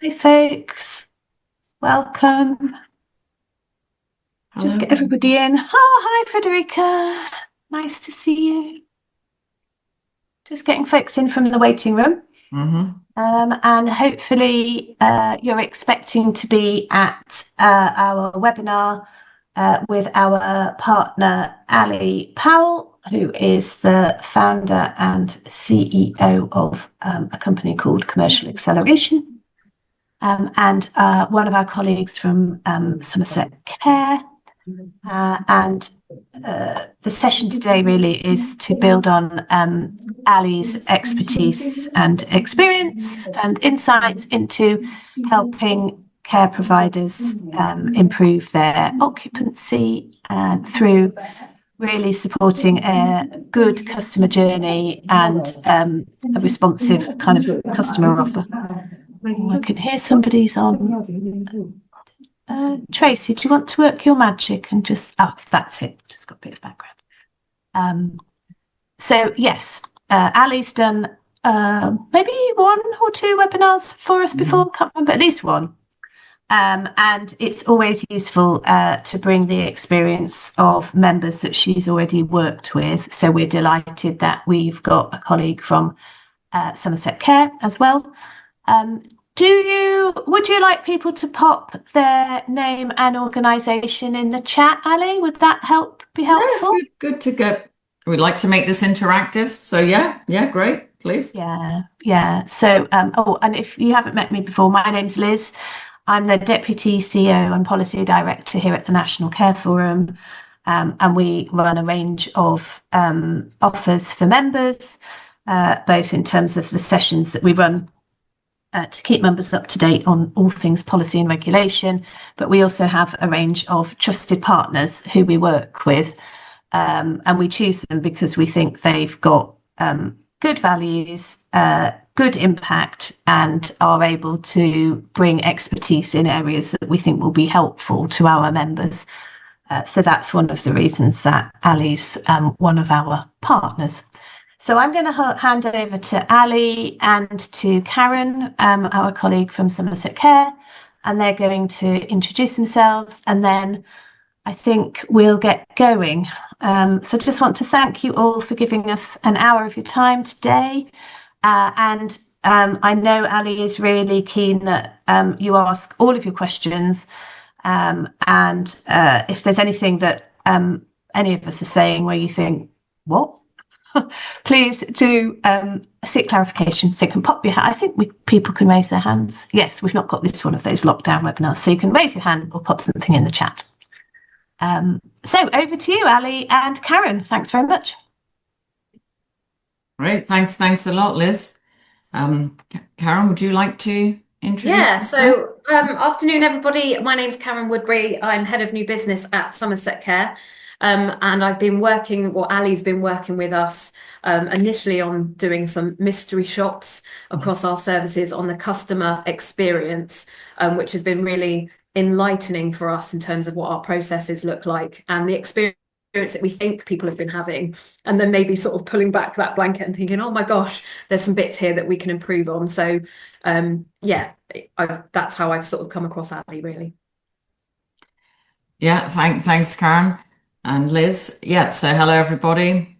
Hi, folks. Welcome. Just Hello. get everybody in. Oh, hi, Frederica. Nice to see you. Just getting folks in from the waiting room. Mm-hmm. And hopefully, you're expecting to be at our webinar with our partner, Ali Powell, who is the founder and CEO of a company called Commercial Acceleration. And one of our colleagues from Somerset Care. And the session today really is to build on Ali's expertise and experience and insights into helping care providers improve their occupancy through really supporting a good customer journey and a responsive kind of customer offer. Oh, I can hear somebody's on. Tracy, do you want to work your magic and just, oh, that's it. Just got a bit of background. Um, so yes, Ali's done maybe one or two webinars for us before, can't remember, at least one. And it's always useful to bring the experience of members that she's already worked with. So we're delighted that we've got a colleague from Somerset Care as well. Um, would you like people to pop their name and organisation in the chat, Ali? Would that be Yeah, it's helpful? good to get. We'd like to make this interactive. So yeah, great, please. Yeah, yeah. So, oh, and if you haven't met me before, my name's Liz. I'm the Deputy CEO and Policy Director here at the National Care Forum. And we run a range of offers for members, both in terms of the sessions that we run to keep members up to date on all things policy and regulation. But we also have a range of trusted partners who we work with. And we choose them because we think they've got good values, good impact, and are able to bring expertise in areas that we think will be helpful to our members. So that's one of the reasons that Ali's one of our partners. So I'm going to hand over to Ali and to Karen, our colleague from Somerset Care, and they're going to introduce themselves, and then I think we'll get going. So I just want to thank you all for giving us an hour of your time today. And I know Ali is really keen that you ask all of your questions. And if there's anything that any of us are saying where you think, what? Please do seek clarification. So you can pop your hand. I think people can raise their hands. Yes, we've not got this one of those lockdown webinars. So you can raise your hand or pop something in the chat. So over to you, Ali and Karen. Thanks very much. Great, thanks a lot, Liz. Karen, would you like to introduce Yeah, yourself? so afternoon, everybody. My name's Karen Woodbury. I'm head of new business at Somerset Care. And I've been working, well, Ali's been working with us initially on doing some mystery shops across our services on the customer experience, which has been really enlightening for us in terms of what our processes look like and the experience that we think people have been having, and then maybe sort of pulling back that blanket and thinking, oh my gosh, there's some bits here that we can improve on. So yeah, that's how I've sort of come across Ali, really. Yeah, thanks, Karen and Liz. Yeah, so hello everybody.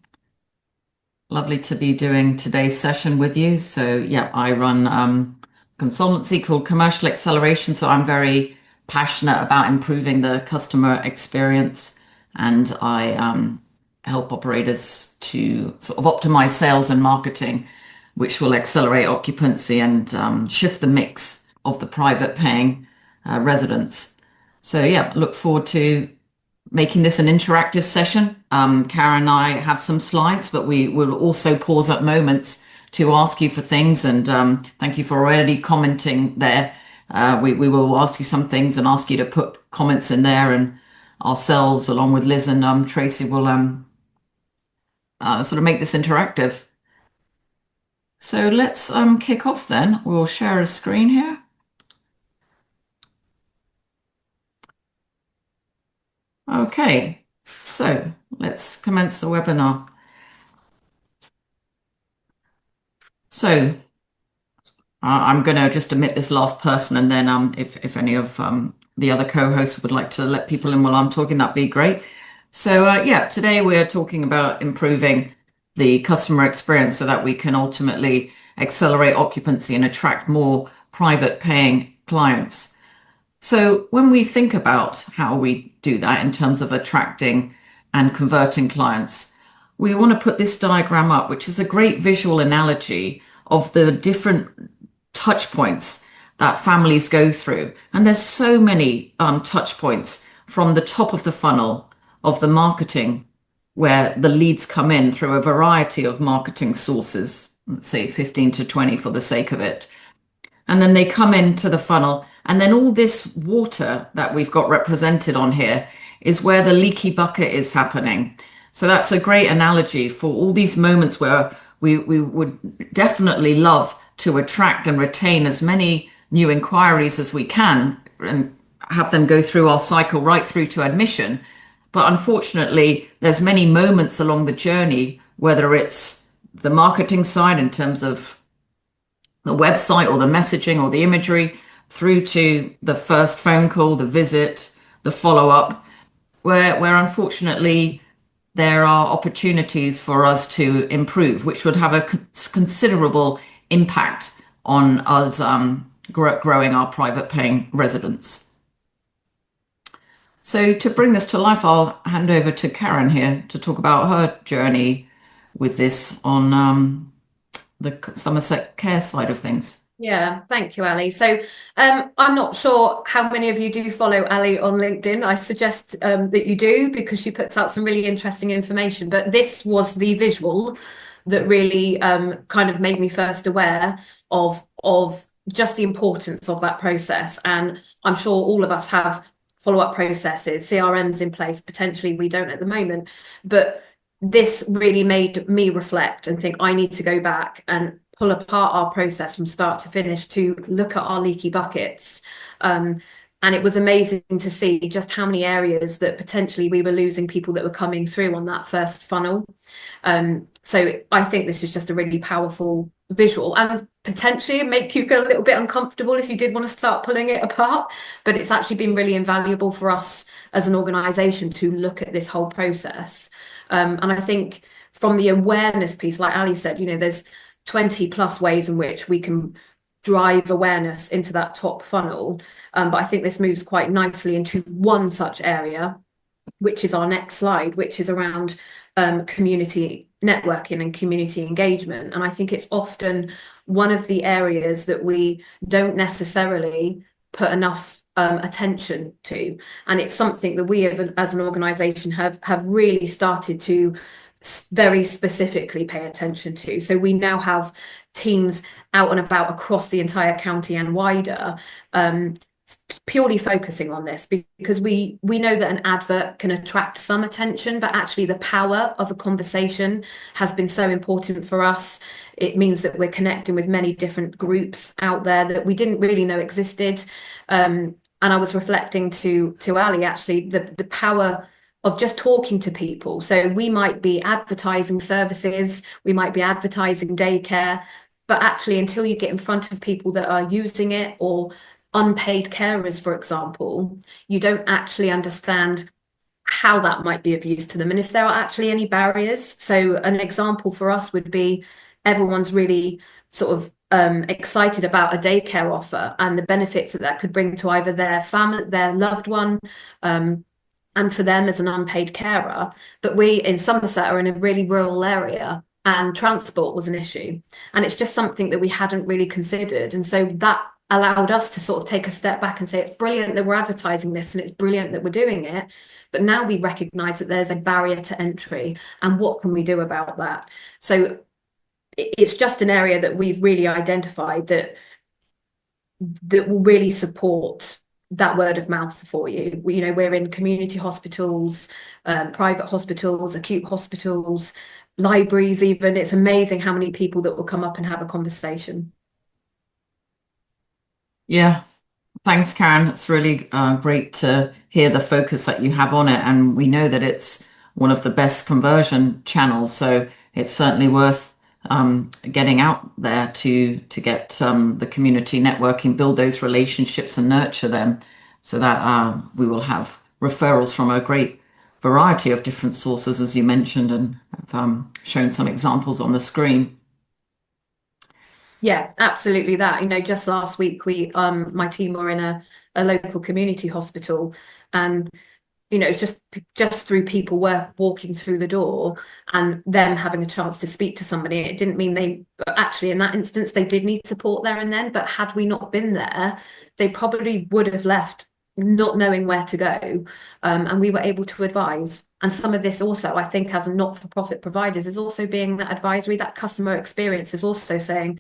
Lovely to be doing today's session with you. So yeah, I run consultancy called Commercial Acceleration. So I'm very passionate about improving the customer experience, and I help operators to sort of optimize sales and marketing, which will accelerate occupancy and shift the mix of the private paying residents. So yeah, look forward to making this an interactive session. Karen and I have some slides, but we will also pause at moments to ask you for things. And thank you for already commenting there. We will ask you some things and ask you to put comments in there, and ourselves, along with Liz and Tracy, will sort of make this interactive. So let's kick off then. We'll share a screen here. Okay, so let's commence the webinar. So I'm going to just omit this last person, and then if any of the other co-hosts would like to let people in while I'm talking, that'd be great. So yeah, today we're talking about improving the customer experience so that we can ultimately accelerate occupancy and attract more private paying clients. So when we think about how we do that in terms of attracting and converting clients, we want to put this diagram up, which is a great visual analogy of the different touch points that families go through. And there's so many touch points from the top of the funnel of the marketing, where the leads come in through a variety of marketing sources, let's say 15 to 20 for the sake of it. And then they come into the funnel. And then all this water that we've got represented on here is where the leaky bucket is happening. So that's a great analogy for all these moments where we would definitely love to attract and retain as many new inquiries as we can and have them go through our cycle right through to admission. But unfortunately, there's many moments along the journey, whether it's the marketing side in terms of the website or the messaging or the imagery, through to the first phone call, the visit, the follow-up, where unfortunately there are opportunities for us to improve, which would have a considerable impact on us growing our private paying residents. So to bring this to life, I'll hand over to Karen here to talk about her journey with this on the Somerset Care side of things. Yeah, thank you, Ali. So I'm not sure how many of you do follow Ali on LinkedIn. I suggest that you do, because she puts out some really interesting information. But this was the visual that really kind of made me first aware of just the importance of that process. And I'm sure all of us have follow-up processes, CRMs in place. Potentially we don't at the moment, but this really made me reflect and think I need to go back and pull apart our process from start to finish to look at our leaky buckets. And it was amazing to see just how many areas that potentially we were losing people that were coming through on that first funnel. So I think this is just a really powerful visual, and potentially make you feel a little bit uncomfortable if you did want to start pulling it apart. But it's actually been really invaluable for us as an organisation to look at this whole process. And I think from the awareness piece, like Ali said, there's 20 plus ways in which we can drive awareness into that top funnel. But I think this moves quite nicely into one such area, which is our next slide, which is around community networking and community engagement. And I think it's often one of the areas that we don't necessarily put enough attention to. And it's something that we as an organisation have really started to very specifically pay attention to. So we now have teams out and about across the entire county and wider, purely focusing on this, because we know that an advert can attract some attention, but actually the power of a conversation has been so important for us. It means that we're connecting with many different groups out there that we didn't really know existed. And I was reflecting to Ali, actually, the power of just talking to people. So we might be advertising services, we might be advertising daycare, but actually until you get in front of people that are using it, or unpaid carers, for example, you don't actually understand how that might be of use to them and if there are actually any barriers. So an example for us would be everyone's really sort of excited about a daycare offer and the benefits that could bring to either their family, their loved one, and for them as an unpaid carer. But we in Somerset are in a really rural area, and transport was an issue. And it's just something that we hadn't really considered. And so that allowed us to sort of take a step back and say, it's brilliant that we're advertising this and it's brilliant that we're doing it. But now we recognise that there's a barrier to entry, and what can we do about that? So it's just an area that we've really identified that will really support that word of mouth for you. We're in community hospitals, private hospitals, acute hospitals, libraries even. It's amazing how many people that will come up and have a conversation. Yeah, thanks, Karen. It's really great to hear the focus that you have on it. And we know that it's one of the best conversion channels. So it's certainly worth getting out there to get the community networking, build those relationships and nurture them, so that we will have referrals from a great variety of different sources, as you mentioned, and have shown some examples on the screen. Yeah, absolutely that. Just last week my team were in a local community hospital, and it's just through people walking through the door and them having a chance to speak to somebody. It didn't mean actually in that instance they did need support there and then, but had we not been there, they probably would have left not knowing where to go. And we were able to advise. And some of this also, I think, as a not-for-profit providers, is also being that advisory, that customer experience is also saying,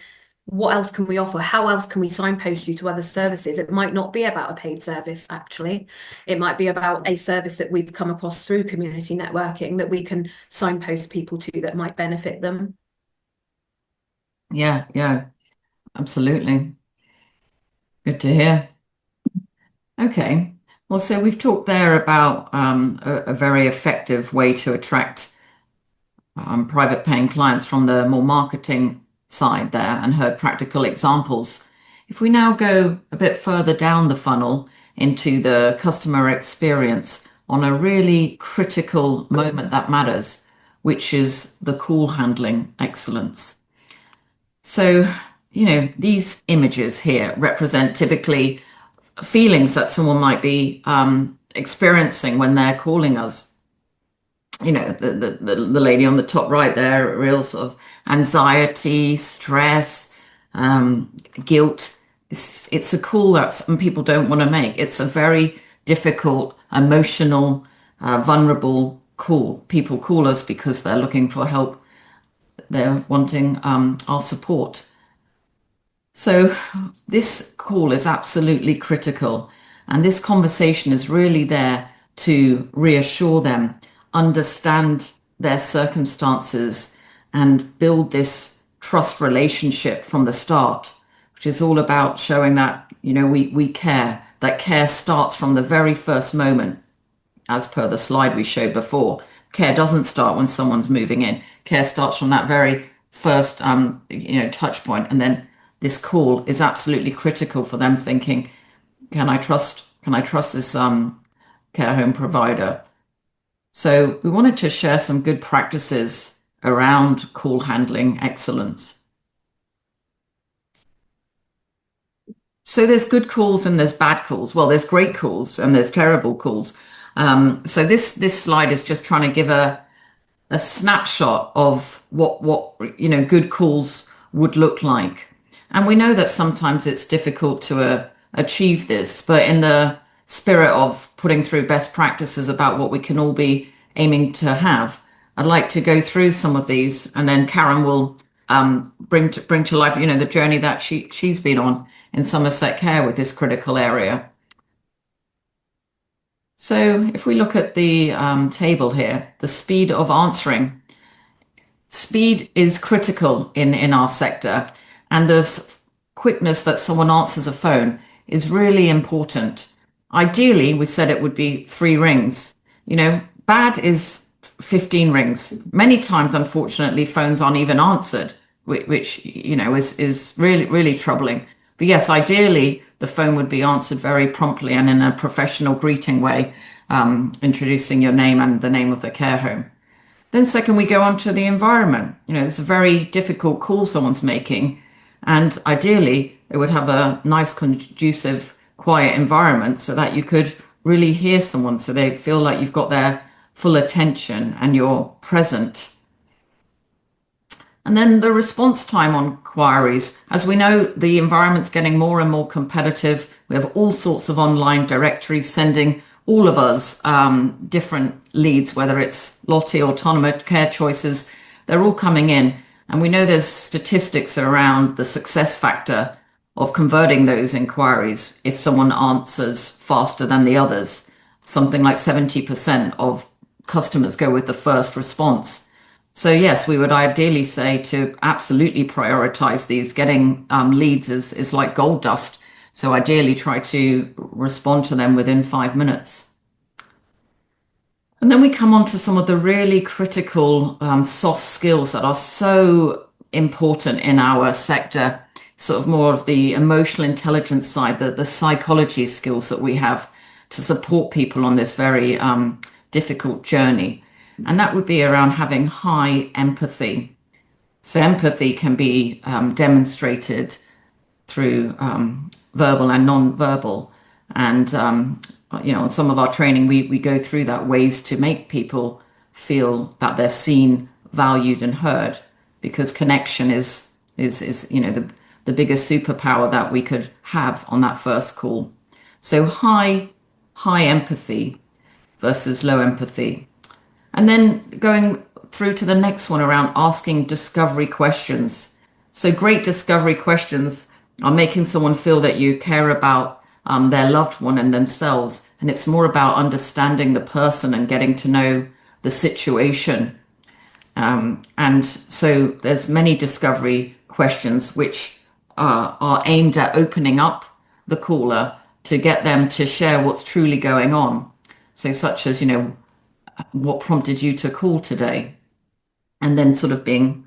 what else can we offer? How else can we signpost you to other services? It might not be about a paid service, actually. It might be about a service that we've come across through community networking that we can signpost people to that might benefit them. Yeah, absolutely. Good to hear. Okay. Well, so we've talked there about a very effective way to attract private paying clients from the more marketing side there, and heard practical examples. If we now go a bit further down the funnel into the customer experience on a really critical moment that matters, which is the call handling excellence. So, these images here represent typically feelings that someone might be experiencing when they're calling us. The lady on the top right there, real sort of anxiety, stress, guilt. It's a call that some people don't want to make. It's a very difficult, emotional, vulnerable call. People call us because they're looking for help. They're wanting our support. So this call is absolutely critical, and this conversation is really there to reassure them, understand their circumstances, and build this trust relationship from the start, which is all about showing that, we care. That care starts from the very first moment, as per the slide we showed before. Care doesn't start when someone's moving in. Care starts from that very first, touch point, and then this call is absolutely critical for them thinking, can I trust this care home provider? So we wanted to share some good practices around call handling excellence. So there's good calls and there's bad calls. Well, there's great calls and there's terrible calls. So this slide is just trying to give a snapshot of what good calls would look like. And we know that sometimes it's difficult to achieve this, but in the spirit of putting through best practices about what we can all be aiming to have, I'd like to go through some of these, and then Karen will bring to life, the journey that she's been on in Somerset Care with this critical area. So if we look at the table here, the speed of answering. Speed is critical in our sector, and the quickness that someone answers a phone is really important. Ideally, we said it would be 3 rings. Bad is 15 rings. Many times, unfortunately, phones aren't even answered, which is really, really troubling. But yes, ideally, the phone would be answered very promptly and in a professional greeting way, introducing your name and the name of the care home. Then second, we go on to the environment. It's a very difficult call someone's making, and ideally they would have a nice, conducive, quiet environment so that you could really hear someone, so they feel like you've got their full attention and you're present. And then the response time on queries. As we know, the environment's getting more and more competitive. We have all sorts of online directories sending all of us different leads, whether it's Lottie, Autonomous, Care Choices, they're all coming in. And we know there's statistics around the success factor of converting those inquiries if someone answers faster than the others. Something like 70% of customers go with the first response. So yes, we would ideally say to absolutely prioritize these. Getting leads is like gold dust. So ideally try to respond to them within 5 minutes. And then we come on to some of the really critical soft skills that are so important in our sector, sort of more of the emotional intelligence side, the psychology skills that we have to support people on this very difficult journey. And that would be around having high empathy. So empathy can be demonstrated through verbal and non-verbal. And, in some of our training, we go through that, ways to make people feel that they're seen, valued and heard, because connection is the biggest superpower that we could have on that first call. So high empathy versus low empathy. And then going through to the next one around asking discovery questions. So great discovery questions are making someone feel that you care about their loved one and themselves. And it's more about understanding the person and getting to know the situation. And so there's many discovery questions which are aimed at opening up the caller to get them to share what's truly going on. So such as, what prompted you to call today? And then sort of being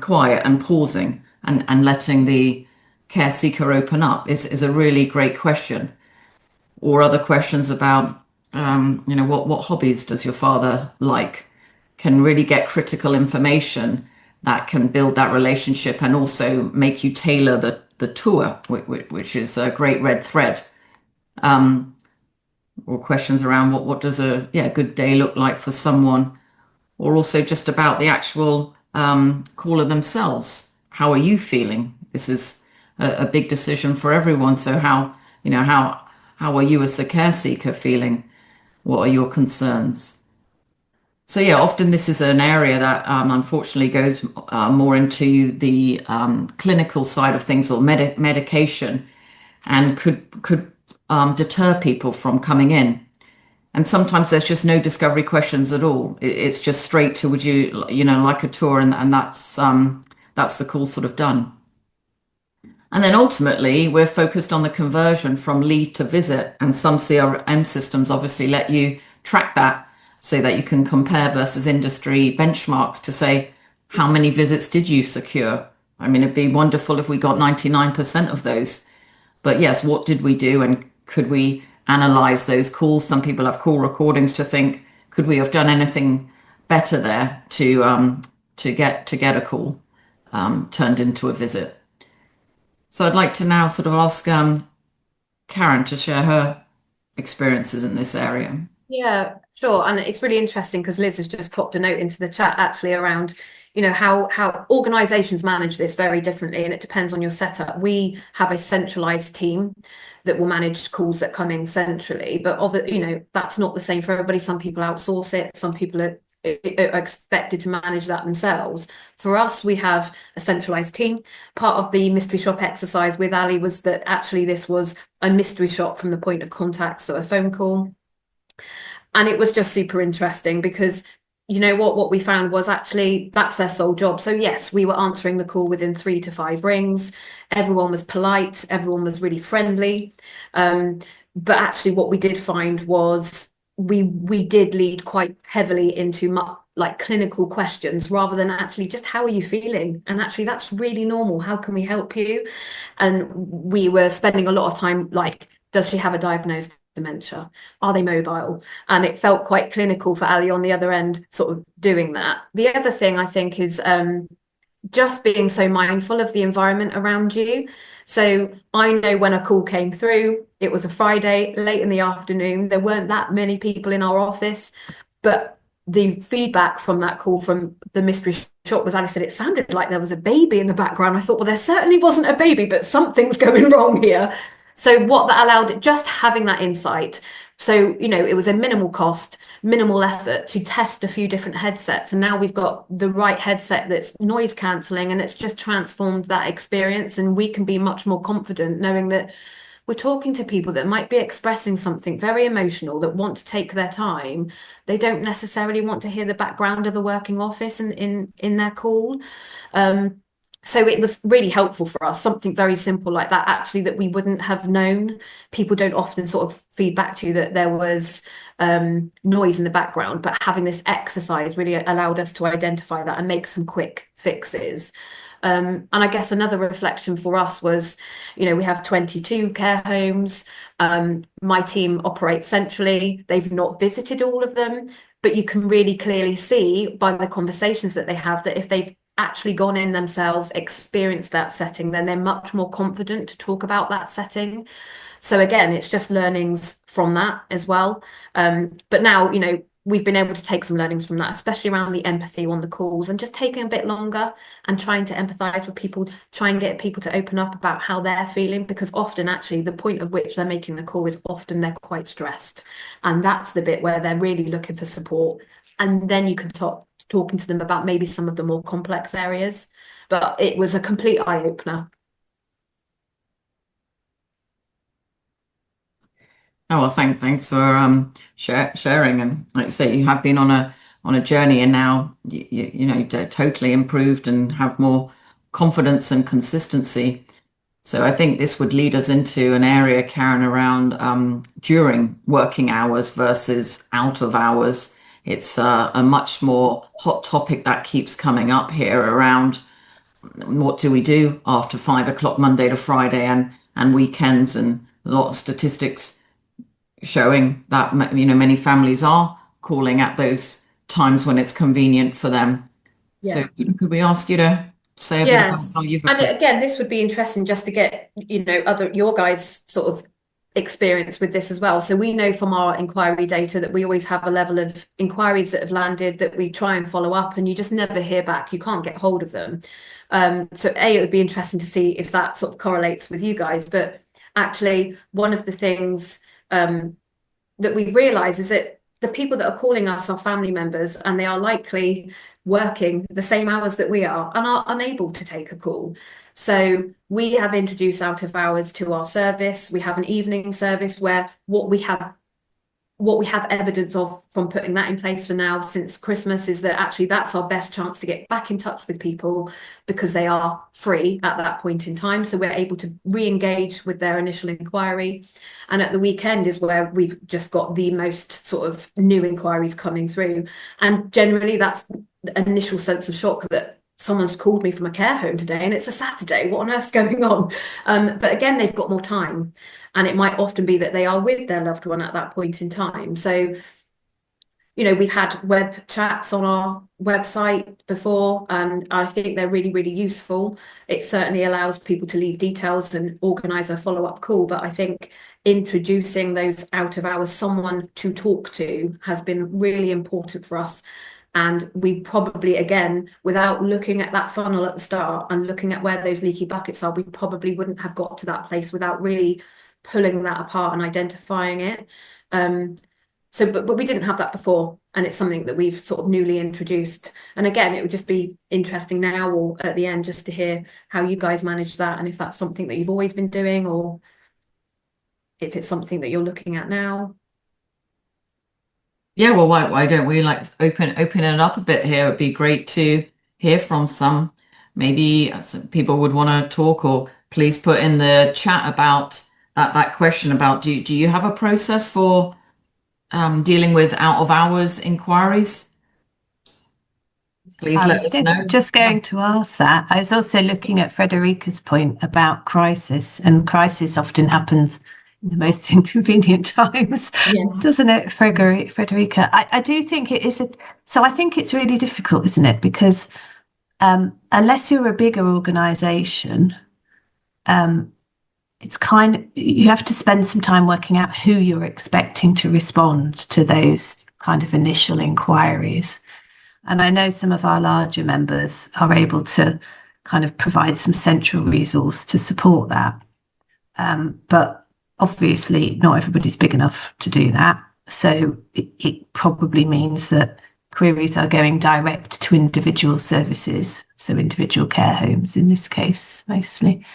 quiet and pausing and letting the care seeker open up is a really great question. Or other questions about, what hobbies does your father like? Can really get critical information that can build that relationship and also make you tailor the tour, which is a great red thread. Or questions around what does a good day look like for someone, or also just about the actual caller themselves. How are you feeling? This is a big decision for everyone. So how are you as the care seeker feeling? What are your concerns? So often this is an area that unfortunately goes more into the clinical side of things, or medication, and could deter people from coming in. And sometimes there's just no discovery questions at all. It's just straight to, would you like a tour, and that's the call sort of done. And then ultimately we're focused on the conversion from lead to visit, and some CRM systems obviously let you track that so that you can compare versus industry benchmarks to say, how many visits did you secure? I mean, it'd be wonderful if we got 99% of those. But yes, what did we do, and could we analyze those calls? Some people have call recordings to think, could we have done anything better there to get a call turned into a visit? So I'd like to now sort of ask Karen to share her experiences in this area. Yeah, sure. And it's really interesting because Liz has just popped a note into the chat actually around, how organizations manage this very differently, and it depends on your setup. We have a centralized team that will manage calls that come in centrally, but that's not the same for everybody. Some people outsource it, some people are expected to manage that themselves. For us, we have a centralized team. Part of the mystery shop exercise with Ali was that actually this was a mystery shop from the point of contact, so a phone call. And it was just super interesting because what we found was actually that's their sole job. So yes, we were answering the call within 3 to 5 rings. Everyone was polite, everyone was really friendly. But actually what we did find was we did lead quite heavily into like clinical questions rather than actually just how are you feeling? And actually that's really normal. How can we help you? And we were spending a lot of time like, does she have a diagnosed dementia? Are they mobile? And it felt quite clinical for Ali on the other end, sort of doing that. The other thing I think is just being so mindful of the environment around you. So I know when a call came through, it was a Friday, late in the afternoon. There weren't that many people in our office, but the feedback from that call from the mystery shop was, Ali said, it sounded like there was a baby in the background. I thought, well, there certainly wasn't a baby, but something's going wrong here. So what that allowed, just having that insight. So, it was a minimal cost, minimal effort to test a few different headsets. And now we've got the right headset that's noise cancelling, and it's just transformed that experience. And we can be much more confident knowing that we're talking to people that might be expressing something very emotional, that want to take their time. They don't necessarily want to hear the background of the working office in their call. So it was really helpful for us, something very simple like that, actually, that we wouldn't have known. People don't often sort of feed back to you that there was noise in the background, but having this exercise really allowed us to identify that and make some quick fixes. And I guess another reflection for us was, we have 22 care homes. My team operates centrally. They've not visited all of them, but you can really clearly see by the conversations that they have that if they've actually gone in themselves, experienced that setting, then they're much more confident to talk about that setting. So again, it's just learnings from that as well. But now, we've been able to take some learnings from that, especially around the empathy on the calls and just taking a bit longer and trying to empathize with people, try and get people to open up about how they're feeling, because often actually the point of which they're making the call is often they're quite stressed. And that's the bit where they're really looking for support. And then you can talking to them about maybe some of the more complex areas. But it was a complete eye-opener. Oh, well, thanks for sharing. And like I say, you have been on a journey, and now totally improved and have more confidence and consistency. So I think this would lead us into an area, Karen, around during working hours versus out of hours. It's a much more hot topic that keeps coming up here around what do we do after 5 o'clock Monday to Friday and weekends, and a lot of statistics showing that many families are calling at those times when it's convenient for them. Yeah. So could we ask you to say a bit about Yes. how you've And approached? again, this would be interesting just to get, your guys' sort of experience with this as well. So we know from our inquiry data that we always have a level of inquiries that have landed that we try and follow up, and you just never hear back. You can't get hold of them. So it would be interesting to see if that sort of correlates with you guys. But actually, one of the things that we've realized is that the people that are calling us are family members, and they are likely working the same hours that we are and are unable to take a call. So we have introduced out of hours to our service. We have an evening service where what we have evidence of from putting that in place for now since Christmas is that actually that's our best chance to get back in touch with people because they are free at that point in time. So we're able to re-engage with their initial inquiry. And at the weekend is where we've just got the most sort of new inquiries coming through. And generally that's the initial sense of shock that someone's called me from a care home today and it's a Saturday. What on earth's going on? But again, they've got more time. And it might often be that they are with their loved one at that point in time. So, we've had web chats on our website before, and I think they're really, really useful. It certainly allows people to leave details and organise a follow-up call. But I think introducing those out of hours, someone to talk to, has been really important for us. And we probably, again, without looking at that funnel at the start and looking at where those leaky buckets are, we probably wouldn't have got to that place without really pulling that apart and identifying it. But we didn't have that before, and it's something that we've sort of newly introduced. And again, it would just be interesting now or at the end just to hear how you guys manage that, and if that's something that you've always been doing or if it's something that you're looking at now. Yeah, well, why don't we open it up a bit here? It'd be great to hear from some. Maybe some people would want to talk, or please put in the chat about that question about do you have a process for dealing with out of hours inquiries? Please I let was us know. just going to ask that. I was also looking at Frederica's point about crisis, and crisis often happens in the most inconvenient times, Yes. doesn't it, Frederica? I do think it is so I think it's really difficult, isn't it? Because unless you're a bigger organisation, it's you have to spend some time working out who you're expecting to respond to those kind of initial inquiries. And I know some of our larger members are able to kind of provide some central resource to support that. But obviously not everybody's big enough to do that. So it probably means that queries are going direct to individual services, so individual care homes in this case, mostly.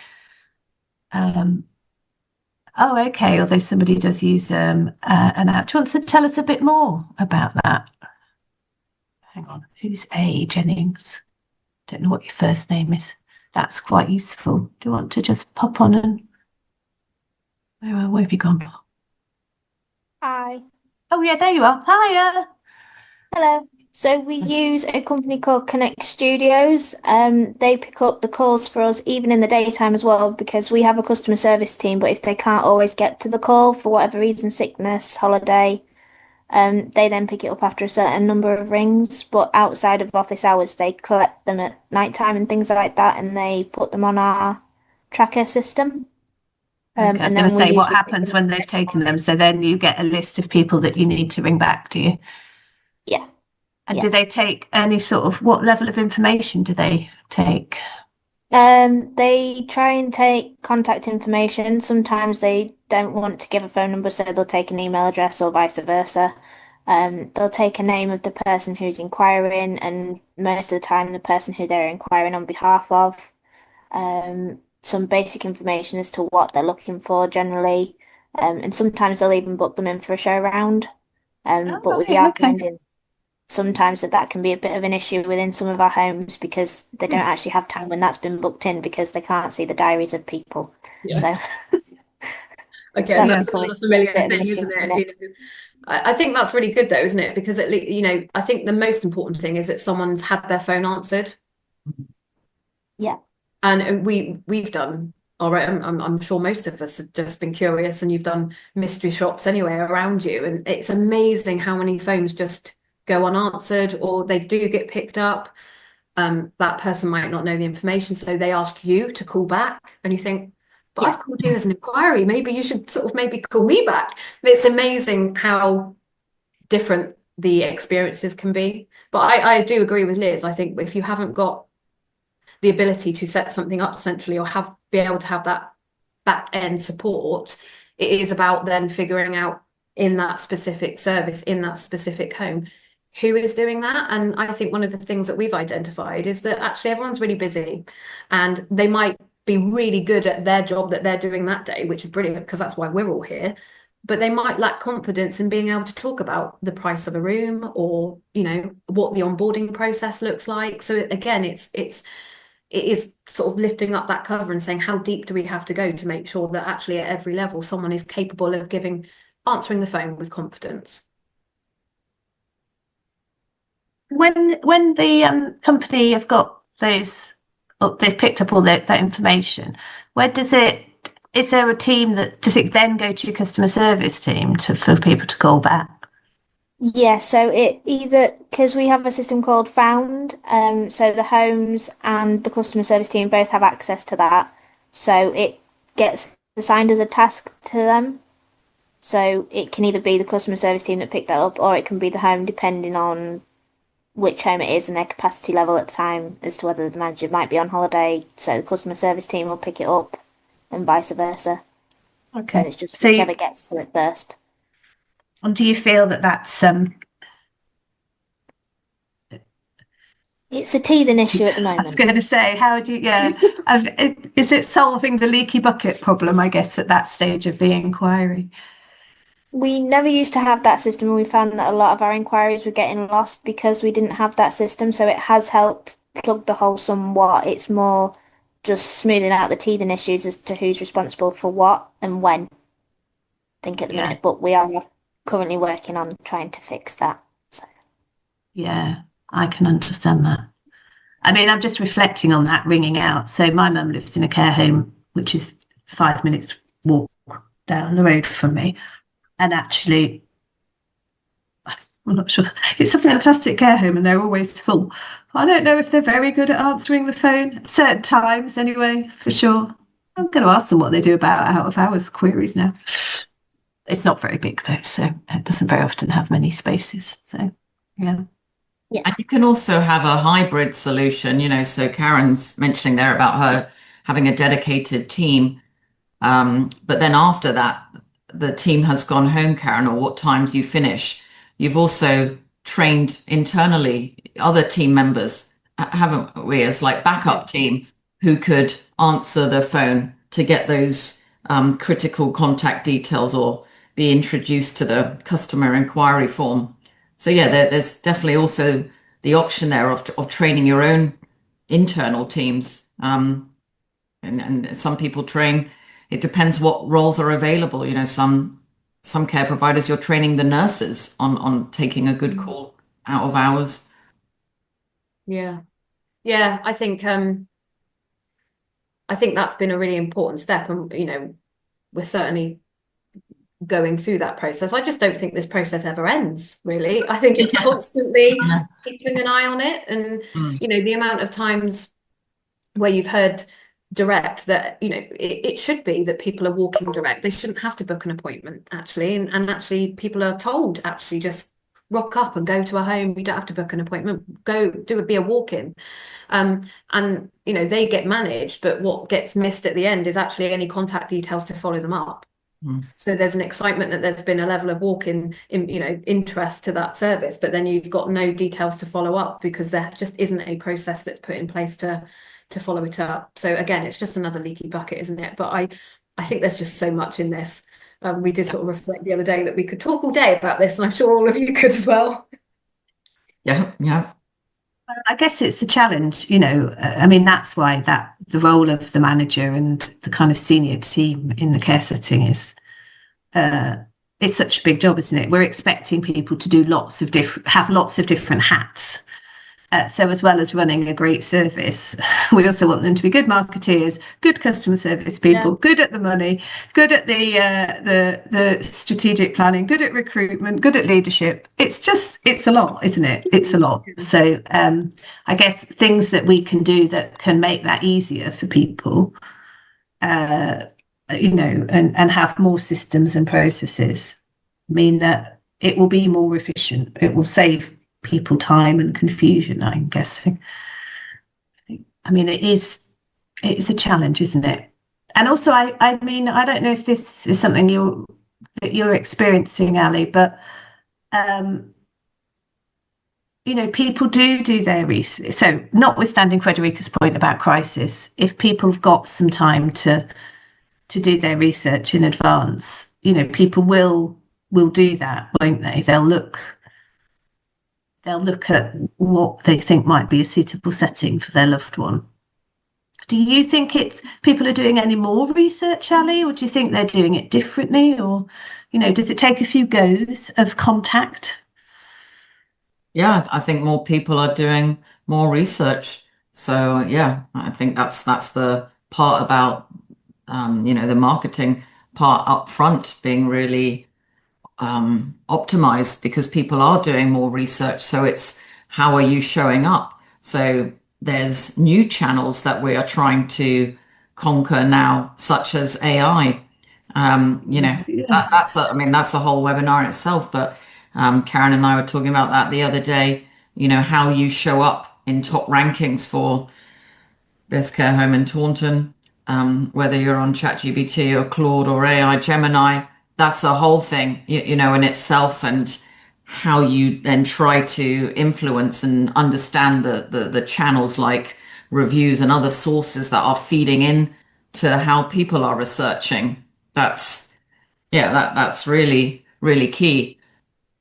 Oh, okay. Although somebody does use an app. Do you want to tell us a bit more about that? Hang on. Who's A? Jennings? Don't know what your first name is. that's quite useful. Do you want to just pop on and where have you gone? Hi. Oh yeah, there you are. Hiya. Hello. So we use a company called Connect Studios. They pick up the calls for us even in the daytime as well because we have a customer service team, but if they can't always get to the call for whatever reason, sickness, holiday, they then pick it up after a certain number of rings. But outside of office hours, they collect them at night time and things like that, and they put them on our tracker system. Okay, I was And going to then we say, what usually pick happens them up when the they've next taken them? morning. So then you get a list of people that you need to ring back, do you? Yeah. And Yeah. do they take any sort of, what level of information do they take? They try and take contact information. Sometimes they don't want to give a phone number, so they'll take an email address or vice versa. They'll take a name of the person who's inquiring, and most of the time, the person who they're inquiring on behalf of. Some basic information as to what they're looking for generally. And sometimes they'll even book them in for a show round. Oh, But we right, are okay. finding sometimes that can be a bit of an issue within some of our homes because they don't actually have time when that's been booked in because they can't see the diaries of people. Yeah. So Again, that's Yeah. that's becoming another a little familiar bit of an thing, issue isn't at the it? minute. I think that's really good though, isn't it? Because at least, I think the most important thing is that someone's had their phone answered. Yeah. And we've done all right. I'm sure most of us have just been curious, and you've done mystery shops anyway around you, and it's amazing how many phones just go unanswered or they do get picked up. That person might not know the information, so they ask you to call back, and you think, but Yeah. I've called you as an inquiry. Maybe you should sort of maybe call me back. It's amazing how different the experiences can be. But I do agree with Liz. I think if you haven't got the ability to set something up centrally or be able to have that back end support, it is about then figuring out in that specific service, in that specific home, who is doing that. And I think one of the things that we've identified is that actually everyone's really busy and they might be really good at their job that they're doing that day, which is brilliant because that's why we're all here. But they might lack confidence in being able to talk about the price of a room or, what the onboarding process looks like. So again, it is sort of lifting up that cover and saying, how deep do we have to go to make sure that actually at every level someone is capable of answering the phone with confidence. When the company have got those, they've picked up all that information, where does it, is there a team that, does it then go to your customer service team for people to call back? Yeah, so it either because we have a system called Found, so the homes and the customer service team both have access to that. So it gets assigned as a task to them. So it can either be the customer service team that picked that up, or it can be the home, depending on which home it is and their capacity level at the time, as to whether the manager might be on holiday. So the customer service team will pick it up, and vice versa. So Okay. it's just So whichever gets to it first. and do you feel that that's It's a teething issue at the I was moment. going to say, how do you, yeah, is it solving the leaky bucket problem, I guess, at that stage of the inquiry? We never used to have that system, and we found that a lot of our inquiries were getting lost because we didn't have that system. So it has helped plug the hole somewhat. It's more just smoothing out the teething issues as to who's responsible for what and when, I think at the Yeah, minute. But we are currently working on trying to fix that. So. yeah, I can understand that. I mean, I'm just reflecting on that ringing out. So my mum lives in a care home, which is 5 minutes walk down the road from me. And actually, I'm not sure. It's a fantastic care home and they're always full. I don't know if they're very good at answering the phone at certain times, anyway, for sure. I'm going to ask them what they do about out of hours queries now. It's not very big though, so it doesn't very often have many spaces. So, yeah. Yeah. And you can also have a hybrid solution, so Karen's mentioning there about her having a dedicated team. But then after that, the team has gone home, Karen, or what times you finish. You've also trained internally other team members, haven't we, as like backup team who could answer the phone to get those critical contact details or be introduced to the customer inquiry form. So yeah, there's definitely also the option there of training your own internal teams And some people train, it depends what roles are available. Some care providers, you're training the nurses on taking a good call out of hours. Yeah. Yeah, I think that's been a really important step, and we're certainly going through that process. I just don't think this process ever ends, really. I think it's constantly Yeah. keeping an eye on it, and Mm. the amount of times where you've heard direct that it should be that people are walking direct. They shouldn't have to book an appointment, actually, and actually people are told, actually, just rock up and go to a home. You don't have to book an appointment. Go be a walk-in. And they get managed, but what gets missed at the end is actually any contact details to follow them up. So there's an excitement that there's been a level of walk-in interest to that service, but then you've got no details to follow up because there just isn't a process that's put in place to follow it up. So again, it's just another leaky bucket, isn't it? But I think there's just so much in this. We did sort of reflect the other day that we could talk all day about this, and I'm sure all of you could as well. Yeah, yeah. I guess it's the challenge, I mean, that's why the role of the manager and the kind of senior team in the care setting is it's such a big job, isn't it? We're expecting people to do have lots of different hats. So as well as running a great service, we also want them to be good marketeers, good customer service people, good at the money, good at the strategic planning, good at recruitment, good at leadership. It's a lot, isn't it? It's a lot. So I guess things that we can do that can make that easier for people, and have more systems and processes mean that it will be more efficient. It will save people time and confusion, I'm guessing. I mean, it's a challenge, isn't it? And also, I mean, I don't know if this is something that you're experiencing, Ali, but people do their research. So, notwithstanding Frederica's point about crisis, if people have got some time to do their research in advance, people will do that, won't they? They'll look at what they think might be a suitable setting for their loved one. Do you think people are doing any more research, Ali, or do you think they're doing it differently? Or, does it take a few goes of contact? Yeah, I think more people are doing more research. So yeah, I think that's the part about the marketing part up front being really optimized because people are doing more research. So it's how are you showing up? So there's new channels that we are trying to conquer now, such as AI. That's a whole webinar in itself. But Karen and I were talking about that the other day. How you show up in top rankings for best care home in Taunton, whether you're on ChatGPT or Claude or AI Gemini, that's a whole thing, in itself, and how you then try to influence and understand the channels like reviews and other sources that are feeding in to how people are researching. That's really, really key.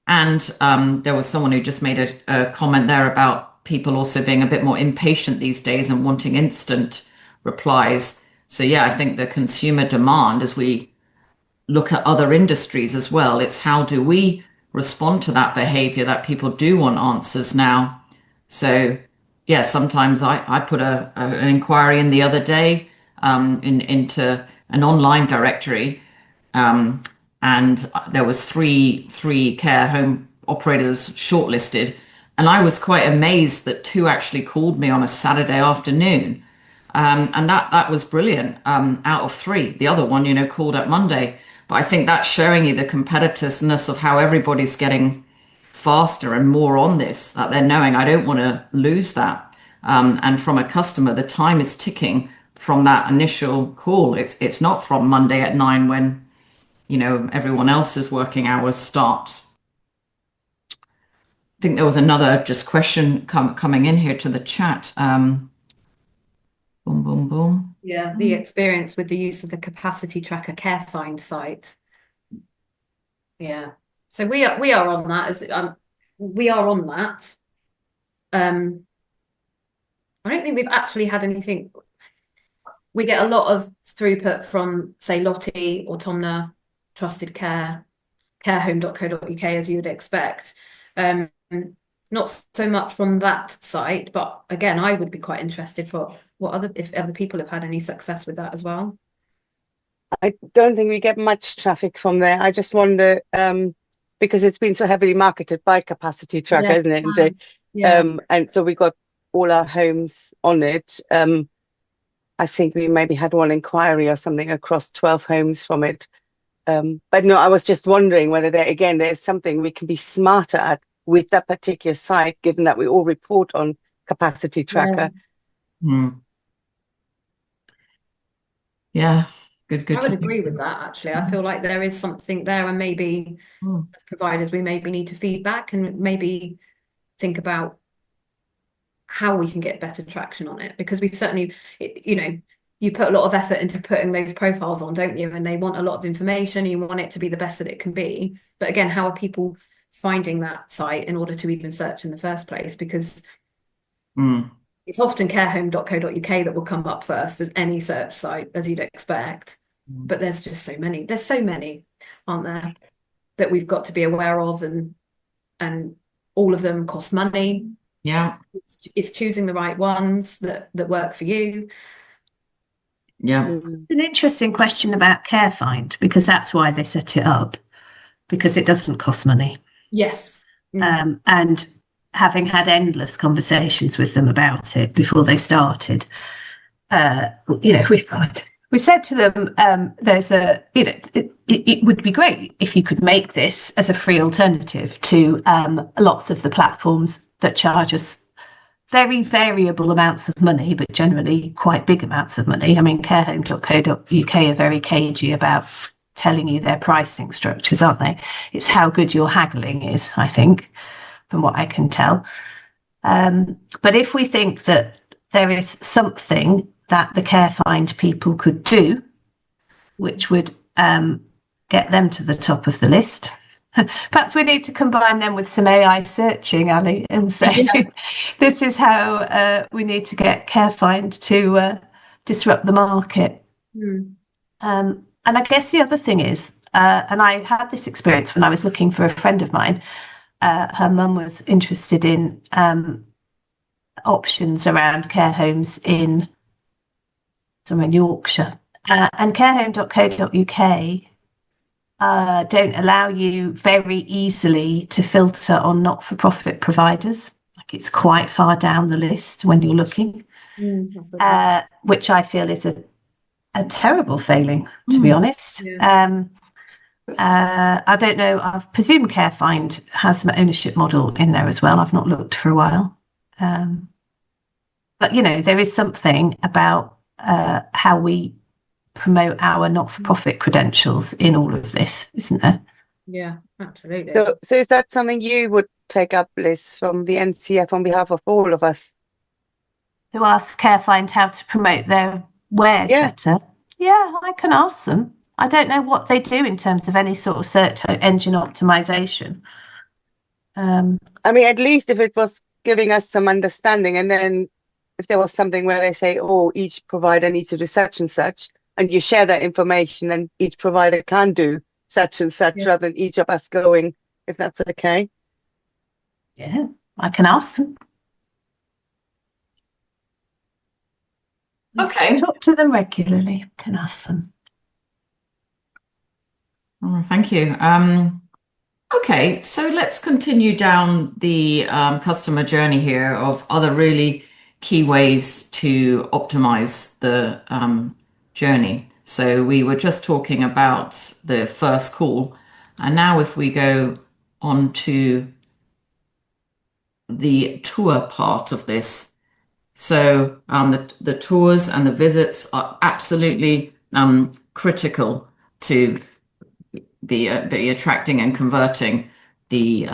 And there was someone who just made a comment there about people also being a bit more impatient these days and wanting instant replies. So yeah, I think the consumer demand, as we look at other industries as well, it's how do we respond to that behavior that people do want answers now. So yeah, sometimes I put an inquiry in the other day into an online directory, and there was three care home operators shortlisted, and I was quite amazed that two actually called me on a Saturday afternoon, and that was brilliant. Out of three, the other one, called up Monday. But I think that's showing you the competitiveness of how everybody's getting faster and more on this, that they're knowing I don't want to lose that. And from a customer, the time is ticking from that initial call. It's not from Monday at 9 when everyone else's working hours starts. I think there was another just question coming in here to the chat. Boom, boom, boom. Yeah, the experience with the use of the capacity tracker CareFind site. Yeah, so we are on that we are on that. I don't think we've actually had anything. we get a lot of throughput from, say, Lottie or Tomna, Trusted Care, carehome.co.uk, as you would expect. Not so much from that site, but again, I would be quite interested for if other people have had any success with that as well. I don't think we get much traffic from there. I just wonder, because it's been so heavily marketed by Capacity Tracker, isn't it? And so, and so we got all our homes on it. I think we maybe had one inquiry or something across 12 homes from it. But no, I was just wondering whether there's something we can be smarter at with that particular site, given that we all report on Capacity Tracker. Yeah. Good. I would agree with that, actually. I feel like there is something there, and maybe as providers, we maybe need to feedback and maybe think about how we can get better traction on it, because we've certainly, you put a lot of effort into putting those profiles on, don't you? And they want a lot of information. You want it to be the best that it can be. But again, how are people finding that site in order to even search in the first place? Because it's often carehome.co.uk that will come up first as any search site, as you'd expect. But there's just so many. There's so many, aren't there, that we've got to be aware of, and all of them cost money. Yeah. It's choosing the right ones that work for you. Yeah. An interesting question about CareFind, because that's why they set it up, because it doesn't cost money. Yes. And having had endless conversations with them about it before they started, we said to them, it would be great if you could make this as a free alternative to lots of the platforms that charge us very variable amounts of money, but generally quite big amounts of money. I mean, carehome.co.uk are very cagey about telling you their pricing structures, aren't they? It's how good your haggling is, I think, from what I can tell. But if we think that there is something that the CareFind people could do, which would get them to the top of the list, perhaps we need to combine them with some AI searching, Ali, and say, this is how we need to get CareFind to disrupt the market. And I guess the other thing is, and I had this experience when I was looking for a friend of mine. Her mum was interested in options around care homes in somewhere in Yorkshire. And carehome.co.uk don't allow you very easily to filter on not-for-profit providers. Like, it's quite far down the list when you're looking, which I feel is a terrible failing, to be honest. I don't know. I presume CareFind has an ownership model in there as well. I've not looked for a while. But, there is something about how we promote our not-for-profit credentials in all of this, isn't there? Yeah, absolutely. So is that something you would take up, Liz, from the NCF on behalf of all of us? To ask CareFind how to promote their wares better? Yeah, I can ask them. I don't know what they do in terms of any sort of search engine optimization. I mean, at least if it was giving us some understanding, and then if there was something where they say, oh, each provider needs to do such and such, and you share that information, then each provider can do such and such rather than each of us going, if that's okay. Yeah, I can ask them. Okay. Talk to them regularly. I can ask them. Oh, thank you. Okay, so let's continue down the customer journey here of other really key ways to optimize the journey. So we were just talking about the first call, and now if we go on to the tour part of this, so the tours and the visits are absolutely critical to be attracting and converting the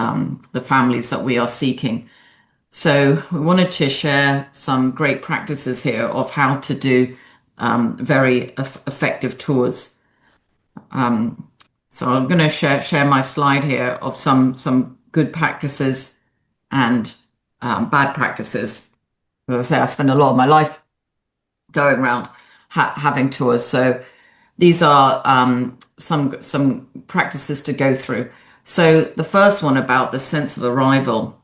families that we are seeking. So we wanted to share some great practices here of how to do very effective tours. So I'm going to share my slide here of some good practices and bad practices. As I say, I spend a lot of my life going around having tours. So these are some practices to go through. So the first one about the sense of arrival.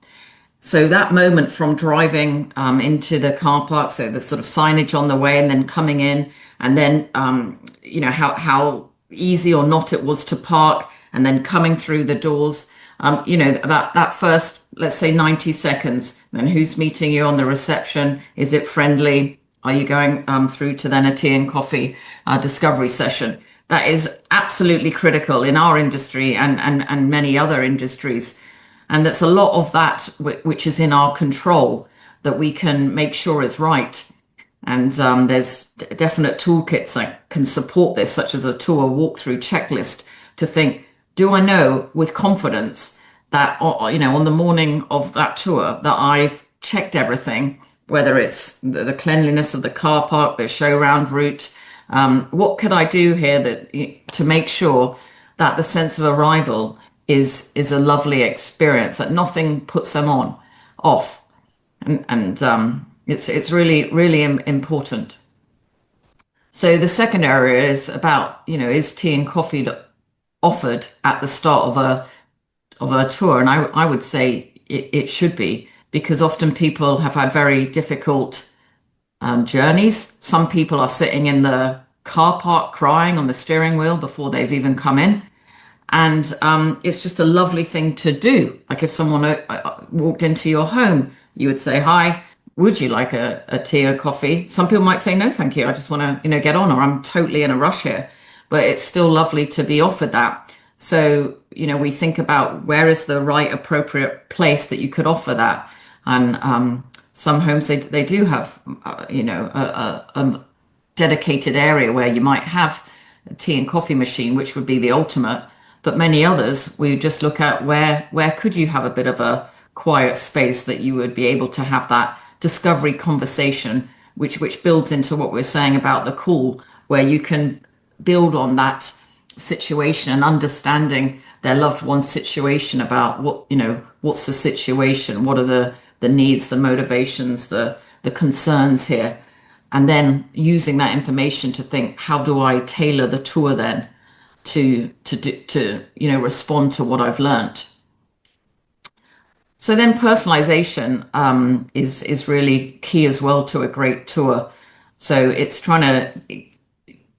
So that moment from driving into the car park, so the sort of signage on the way and then coming in, and then how easy or not it was to park, and then coming through the doors. That first, let's say 90 seconds, then who's meeting you on the reception? Is it friendly? Are you going through to then a tea and coffee discovery session? That is absolutely critical in our industry and many other industries. And that's a lot of that which is in our control that we can make sure is right. And there's definite toolkits that can support this, such as a tour walkthrough checklist, to think, do I know with confidence that, on the morning of that tour that I've checked everything, whether it's the cleanliness of the car park, the show round route, what could I do here to make sure that the sense of arrival is a lovely experience, that nothing puts them off, and it's really, really important. So the second area is about, is tea and coffee offered at the start of a tour? And I would say it should be, because often people have had very difficult journeys. Some people are sitting in the car park crying on the steering wheel before they've even come in. And it's just a lovely thing to do. Like if someone walked into your home, you would say, hi, would you like a tea or coffee? Some people might say, no, thank you. I just want to, get on, or I'm totally in a rush here. But it's still lovely to be offered that. So, we think about where is the right appropriate place that you could offer that. And some homes, they do have, a dedicated area where you might have a tea and coffee machine, which would be the ultimate. But many others, we just look at where could you have a bit of a quiet space that you would be able to have that discovery conversation, which builds into what we're saying about the call, where you can build on that situation and understanding their loved one's situation, about what's the situation, what are the needs, the motivations, the concerns here, and then using that information to think, how do I tailor the tour then to respond to what I've learnt. So then personalization is really key as well to a great tour. So it's trying to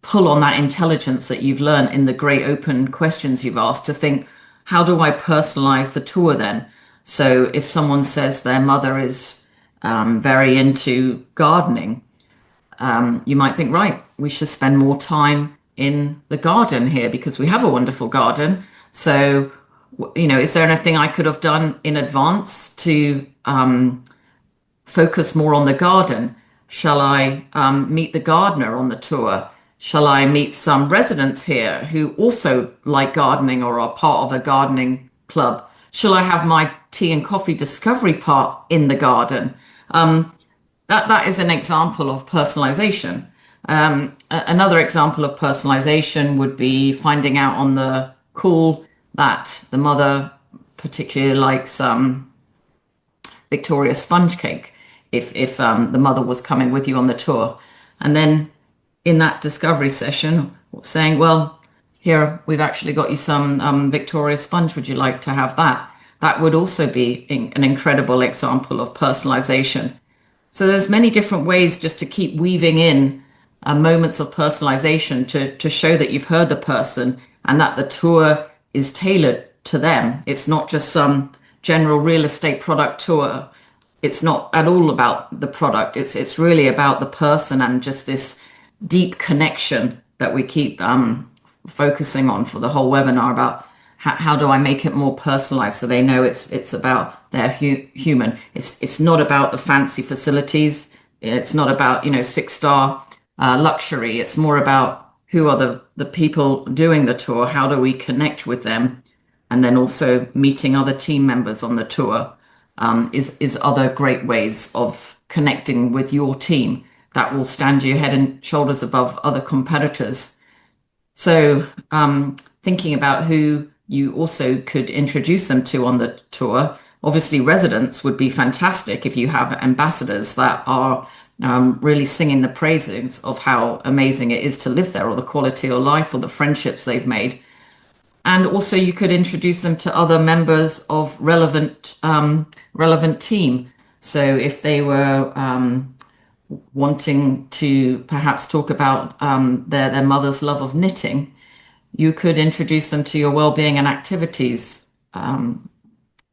pull on that intelligence that you've learned in the great open questions you've asked to think, how do I personalize the tour then? So if someone says their mother is very into gardening, you might think, right, we should spend more time in the garden here because we have a wonderful garden. So, is there anything I could have done in advance to focus more on the garden? Shall I meet the gardener on the tour? Shall I meet some residents here who also like gardening or are part of a gardening club? Shall I have my tea and coffee discovery part in the garden? That is an example of personalization. Another example of personalization would be finding out on the call that the mother particularly likes Victoria sponge cake, if the mother was coming with you on the tour. And then in that discovery session, saying, well, here, we've actually got you some Victoria sponge. Would you like to have that? That would also be an incredible example of personalization. So there's many different ways just to keep weaving in moments of personalization to show that you've heard the person and that the tour is tailored to them. It's not just some general real estate product tour. It's not at all about the product. It's really about the person and just this deep connection that we keep focusing on for the whole webinar about how do I make it more personalized so they know it's about their human. It's not about the fancy facilities. It's not about 6-star luxury. It's more about who are the people doing the tour. How do we connect with them? And then also meeting other team members on the tour is other great ways of connecting with your team that will stand you head and shoulders above other competitors. So thinking about who you also could introduce them to on the tour. Obviously, residents would be fantastic if you have ambassadors that are really singing the praises of how amazing it is to live there, or the quality of life, or the friendships they've made. And also you could introduce them to other members of relevant team. So if they were wanting to perhaps talk about their mother's love of knitting, you could introduce them to your well-being and activities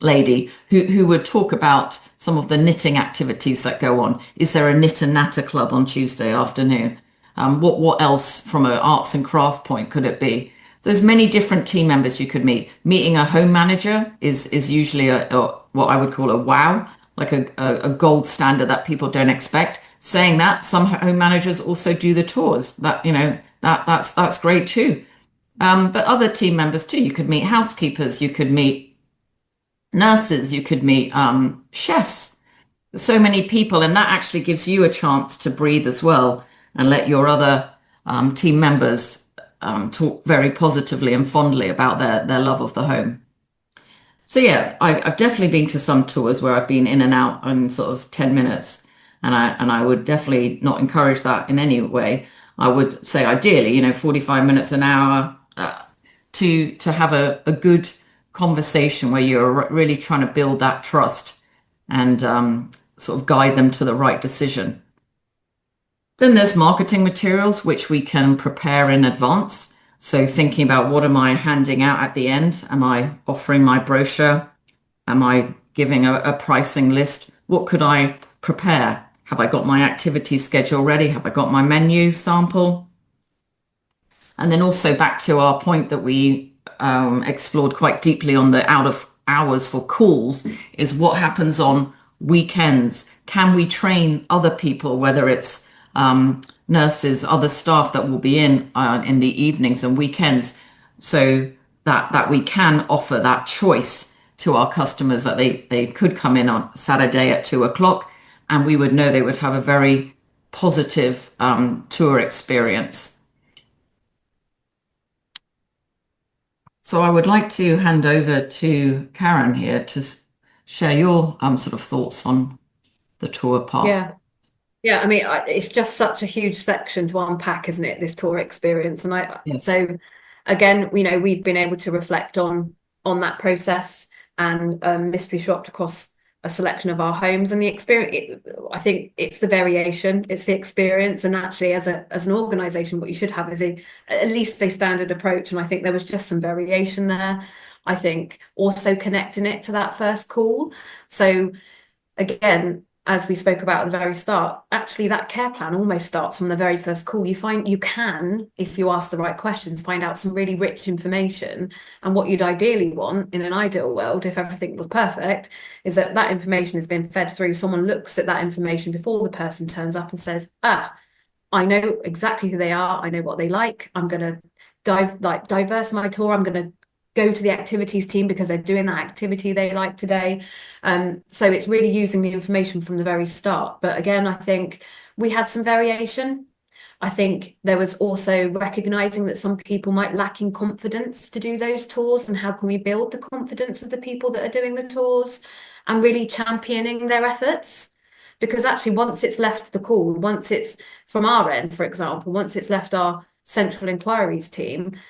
lady who would talk about some of the knitting activities that go on. Is there a knit and natter club on Tuesday afternoon? What else from an arts and craft point could it be? There's many different team members you could meet. Meeting a home manager is usually a what I would call a wow, like a gold standard that people don't expect. Saying that, some home managers also do the tours. That's great too. But other team members too. You could meet housekeepers. You could meet nurses. You could meet chefs. So many people, and that actually gives you a chance to breathe as well and let your other team members talk very positively and fondly about their love of the home. So yeah, I've definitely been to some tours where I've been in and out in sort of 10 minutes, and I would definitely not encourage that in any way. I would say ideally, 45 minutes, an hour, to have a good conversation where you're really trying to build that trust and sort of guide them to the right decision. Then there's marketing materials, which we can prepare in advance. So thinking about, what am I handing out at the end? Am I offering my brochure? Am I giving a pricing list? What could I prepare? Have I got my activity schedule ready? Have I got my menu sample? And then also back to our point that we explored quite deeply on the out of hours for calls, is what happens on weekends. Can we train other people, whether it's nurses, other staff that will be in the evenings and weekends, so that we can offer that choice to our customers, that they could come in on Saturday at 2:00, and we would know they would have a very positive tour experience. So I would like to hand over to Karen here to share your sort of thoughts on the tour part. Yeah, I mean, it's just such a huge section to unpack, isn't it? This tour experience, and Yes. So again, we've been able to reflect on that process and mystery shopped across a selection of our homes, and the experience. I think it's the variation, it's the experience, and actually, as an organisation, what you should have is at least a standard approach. And I think there was just some variation there. I think also connecting it to that first call. So again, as we spoke about at the very start, actually that care plan almost starts from the very first call. You can, if you ask the right questions, find out some really rich information. And what you'd ideally want in an ideal world, if everything was perfect, is that information has been fed through. Someone looks at that information before the person turns up and says, I know exactly who they are. I know what they like. I'm going to diverse my tour. I'm going to go to the activities team because they're doing that activity they like today. So it's really using the information from the very start. But again, I think we had some variation. I think there was also recognizing that some people might lack in confidence to do those tours, and how can we build the confidence of the people that are doing the tours, and really championing their efforts. Because actually, once it's left the call, once it's from our end, for example, once it's left our central inquiries team,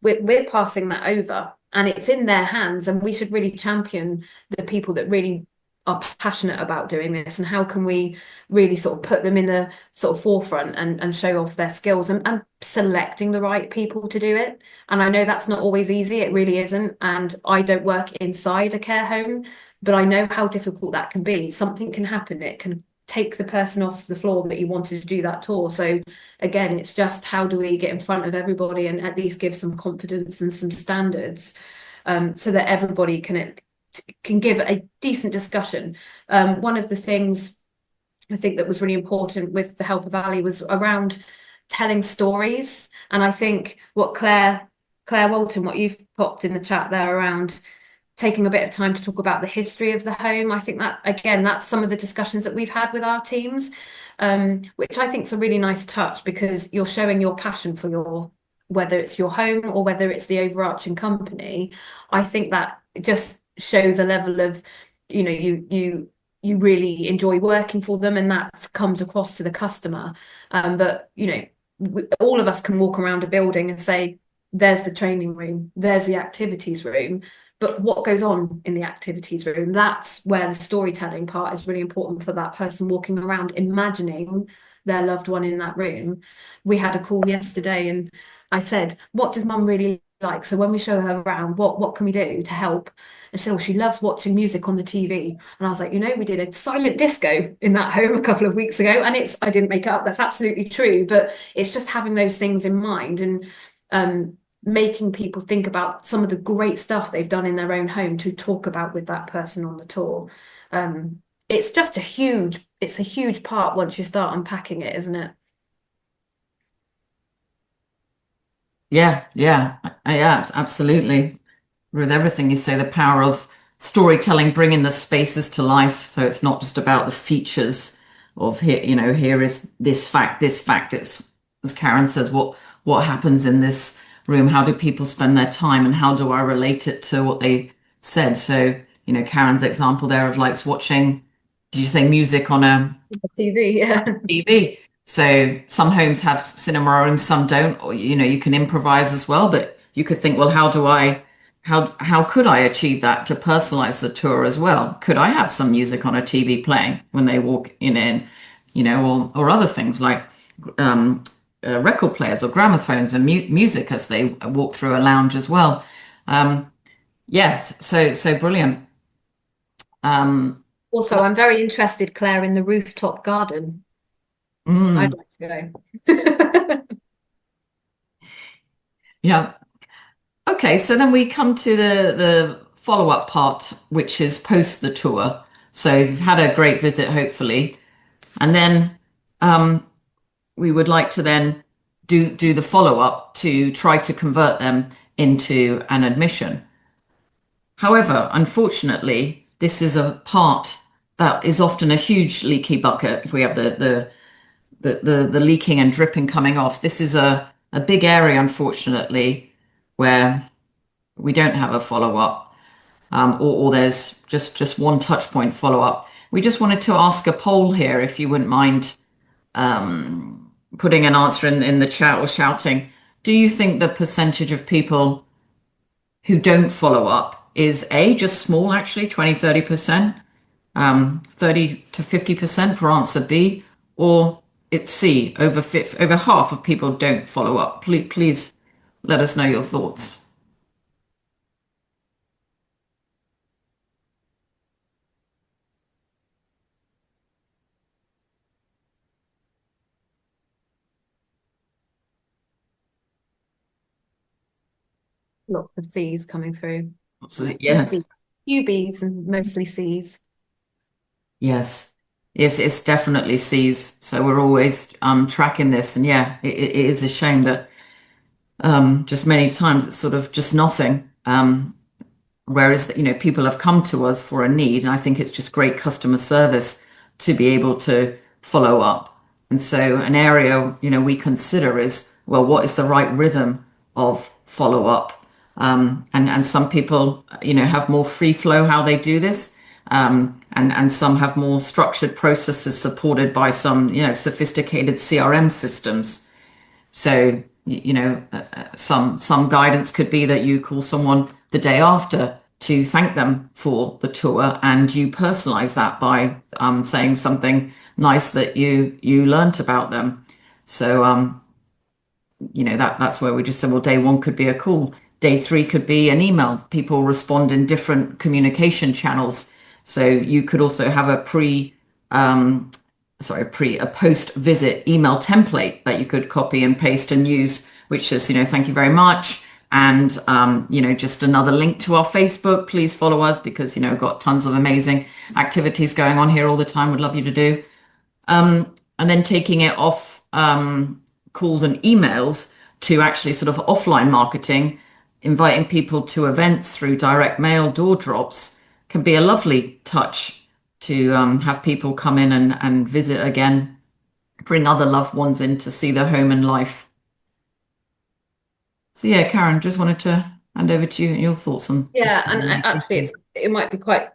we're passing that over, and it's in their hands, and we should really champion the people that really are passionate about doing this, and how can we really sort of put them in the sort of forefront and show off their skills, and selecting the right people to do it. And I know that's not always easy, it really isn't, and I don't work inside a care home, but I know how difficult that can be. Something can happen, it can take the person off the floor that you wanted to do that tour. So again, it's just, how do we get in front of everybody and at least give some confidence and some standards, so that everybody can give a decent discussion. One of the things I think that was really important with the help of Ali was around telling stories. And I think what Claire Walton, what you've popped in the chat there around taking a bit of time to talk about the history of the home. I think that, again, that's some of the discussions that we've had with our teams, which I think is a really nice touch, because you're showing your passion for whether it's your home or whether it's the overarching company. I think that just shows a level of, you you really enjoy working for them, and that comes across to the customer. But all of us can walk around a building and say, there's the training room, there's the activities room, but what goes on in the activities room, that's where the storytelling part is really important for that person walking around imagining their loved one in that room. We had a call yesterday and I said, what does mum really like? So when we show her around, what can we do to help? And she said, oh, she loves watching music on the TV. And I was like, we did a silent disco in that home a couple of weeks ago, and I didn't make it up, that's absolutely true, but it's just having those things in mind and making people think about some of the great stuff they've done in their own home to talk about with that person on the tour. It's just a huge part once you start unpacking it, isn't it? Yeah, absolutely. With everything you say, the power of storytelling, bringing the spaces to life. So it's not just about the features of here, here is this fact. It's, as Karen says, what happens in this room? How do people spend their time, and how do I relate it to what they said? So, Karen's example there of likes watching, did you say music on a TV? Yeah. TV. So some homes have cinema rooms, some don't, or you can improvise as well, but you could think, well, how could I achieve that to personalize the tour as well? Could I have some music on a TV playing when they walk in, or other things like record players or gramophones and music as they walk through a lounge as well. Yes, so brilliant. Also, I'm very interested, Claire, in the rooftop garden. I'd like to go. Yeah. Okay, so then we come to the follow-up part, which is post the tour. So you've had a great visit, hopefully, and then we would like to then do the follow-up to try to convert them into an admission. However, unfortunately, this is a part that is often a huge leaky bucket. If we have the leaking and dripping coming off, this is a big area, unfortunately, where we don't have a follow-up, or there's just one touch point follow-up. We just wanted to ask a poll here, if you wouldn't mind putting an answer in the chat or shouting. Do you think the percentage of people who don't follow up is just small, actually, 20-30%, 30 to 50% for answer B, or it's C, over half of people don't follow up? Please let us know your thoughts. Lots of C's coming through. So, yes. Few B's and mostly C's. Yes, it's definitely C's. So we're always tracking this, and yeah, it is a shame that just many times it's sort of just nothing. Whereas people have come to us for a need, and I think it's just great customer service to be able to follow up. And so an area we consider is, well, what is the right rhythm of follow up? And some people have more free flow how they do this. And some have more structured processes supported by some, sophisticated CRM systems. So, some guidance could be that you call someone the day after to thank them for the tour, and you personalize that by saying something nice that you learnt about them. So, that's where we just said, well, day one could be a call. Day three could be an email. People respond in different communication channels. So you could also have a post visit email template that you could copy and paste and use, which is, thank you very much. And, just another link to our Facebook. Please follow us because, we've got tons of amazing activities going on here all the time. We'd love you to do. And then taking it off calls and emails to actually sort of offline marketing, inviting people to events through direct mail, door drops, can be a lovely touch to have people come in and visit again, bring other loved ones in to see their home and life. So yeah, Karen, just wanted to hand over to you and your thoughts on and actually it might be quite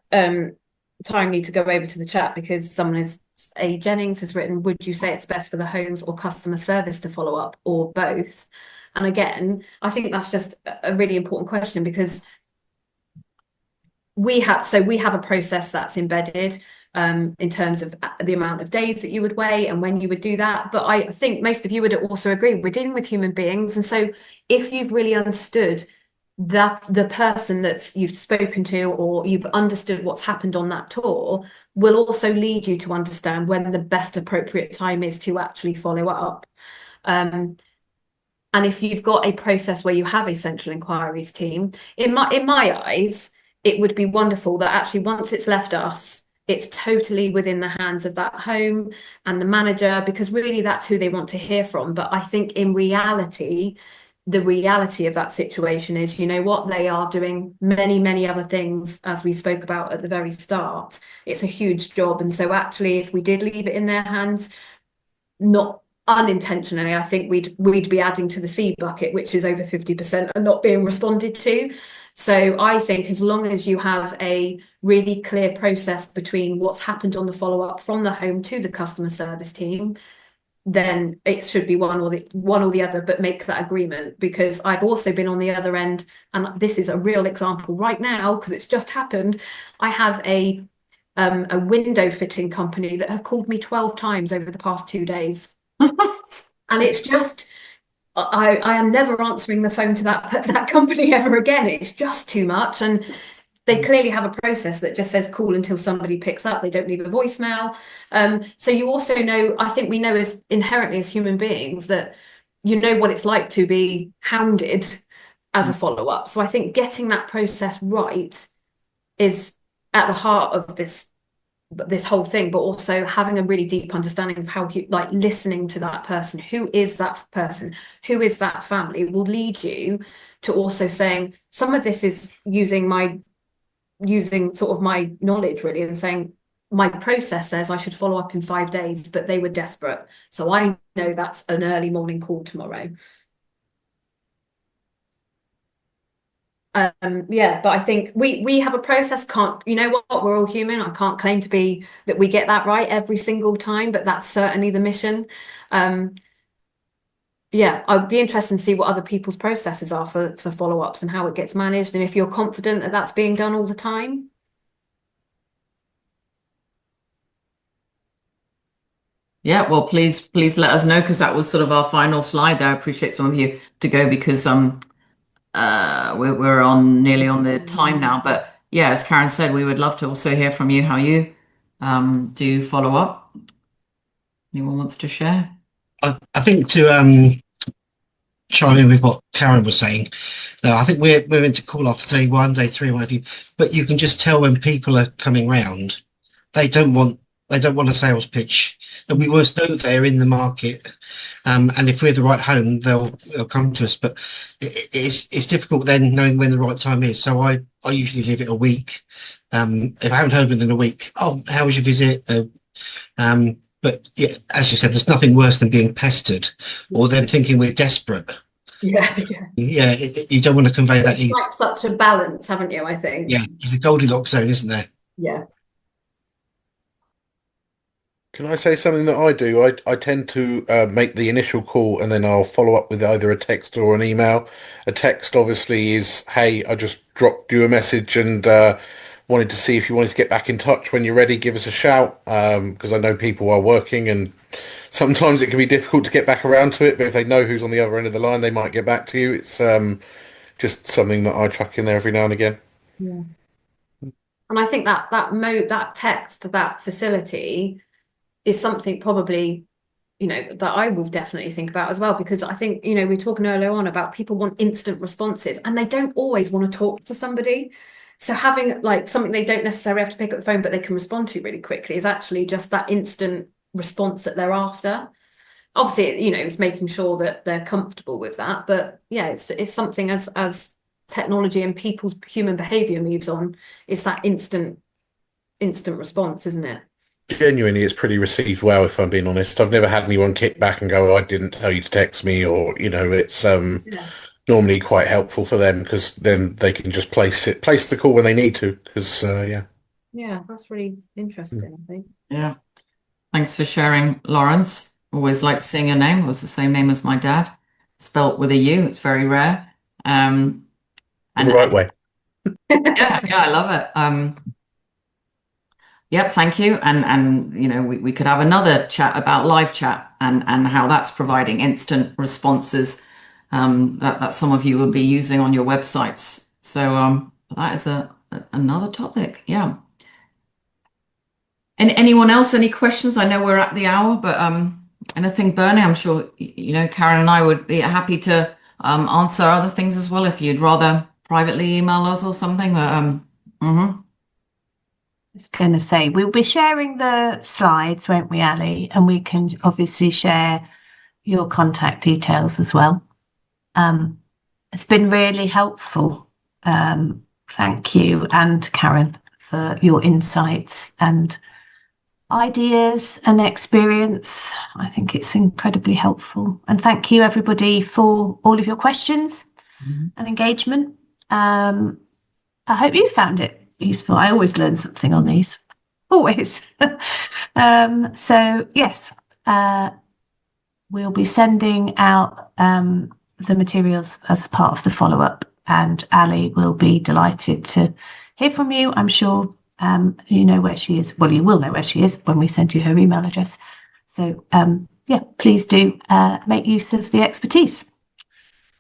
timely to go over to the chat because someone is A Jennings has written, would you say it's best for the homes or customer service to follow up or both? And again, I think that's just a really important question because we have a process that's embedded in terms of the amount of days that you would wait and when you would do that. But I think most of you would also agree we're dealing with human beings. And so if you've really understood that the person that you've spoken to or you've understood what's happened on that tour will also lead you to understand when the best appropriate time is to actually follow up. And if you've got a process where you have a central inquiries team, in my eyes, it would be wonderful that actually once it's left us, it's totally within the hands of that home and the manager, because really that's who they want to hear from. But I think in reality, the reality of that situation is, you know what, they are doing many, many other things, as we spoke about at the very start. It's a huge job. And so actually, if we did leave it in their hands, not unintentionally, I think we'd be adding to the C bucket, which is over 50% are not being responded to. So I think as long as you have a really clear process between what's happened on the follow-up from the home to the customer service team, then it should be one or the other, but make that agreement. Because I've also been on the other end, and this is a real example right now because it's just happened. I have a window fitting company that have called me 12 times over the past 2 days. And it's just, I am never answering the phone to that company ever again. It's just too much. And they clearly have a process that just says call until somebody picks up. They don't leave a voicemail. So you also know, I think we know as inherently as human beings that you know what it's like to be hounded as a follow-up. So I think getting that process right is at the heart of this whole thing, but also having a really deep understanding of how you like listening to that person. Who is that person? Who is that family? Will lead you to also saying some of this is using sort of my knowledge really and saying my process says I should follow up in 5 days, but they were desperate. So I know that's an early morning call tomorrow. Yeah, but I think we have a process. You know what, we're all human. I can't claim to be that we get that right every single time, but that's certainly the mission. Yeah, I'd be interested to see what other people's processes are for follow-ups and how it gets managed, and if you're confident that that's being done all the time. Yeah, well, please let us know because that was sort of our final slide there. I appreciate some of you to go because we're on nearly on the time now. But yeah, as Karen said, we would love to also hear from you how you do follow up. Anyone wants to share? I think to chime in with what Karen was saying. No, I think we're meant to call after day 1, day 3, whatever. But you can just tell when people are coming round, they don't want a sales pitch. And we must know they're in the market, and if we're the right home, they'll come to us. But it's difficult then knowing when the right time is. So I usually leave it a week. If I haven't heard within a week, oh, how was your visit? But yeah, as you said, there's nothing worse than being pestered or them thinking we're desperate. Yeah. You don't want to convey that either. Like such a balance, haven't you? I think. Yeah, it's a Goldilocks zone, isn't there? Yeah. Can I say something that I do? I tend to make the initial call and then I'll follow up with either a text or an email. A text obviously is, hey, I just dropped you a message and wanted to see if you wanted to get back in touch when you're ready, give us a shout. Because I know people are working and sometimes it can be difficult to get back around to it, but if they know who's on the other end of the line, they might get back to you. It's just something that I chuck in there every now and again. Yeah. And I think that text, that facility is something probably, that I will definitely think about as well, because I think, we were talking earlier on about people want instant responses and they don't always want to talk to somebody. So having like something they don't necessarily have to pick up the phone, but they can respond to really quickly is actually just that instant response that they're after. Obviously, it's making sure that they're comfortable with that. But yeah, it's something as technology and people's human behavior moves on, it's that instant response, isn't it? Genuinely, it's pretty received well, if I'm being honest. I've never had anyone kick back and go, I didn't tell you to text me, or, it's normally quite helpful for them because then they can just place the call when they need to. Because, yeah. Yeah, that's really interesting, I think. Yeah. Thanks for sharing, Lawrence. Always liked seeing your name. It was the same name as my dad, spelt with a U. It's very rare. In And the right way. yeah, I love it. Yep, thank you. And you know, we could have another chat about live chat and how that's providing instant responses that some of you will be using on your websites. So that is another topic. Yeah. And anyone else, any questions? I know we're at the hour, but anything burning, I'm sure you know Karen and I would be happy to answer other things as well if you'd rather privately email us or something. I was going to say, we'll be sharing the slides, won't we, Ali? And we can obviously share your contact details as well. It's been really helpful. Thank you, and Karen, for your insights and ideas and experience. I think it's incredibly helpful. And thank you, everybody, for all of your questions and engagement. I hope you found it useful. I always learn something on these, always. So yes, we'll be sending out the materials as part of the follow-up, and Ali will be delighted to hear from you. I'm sure you know where she is. Well, you will know where she is when we send you her email address. So yeah, please do make use of the expertise.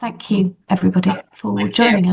Thank you, everybody, for joining us.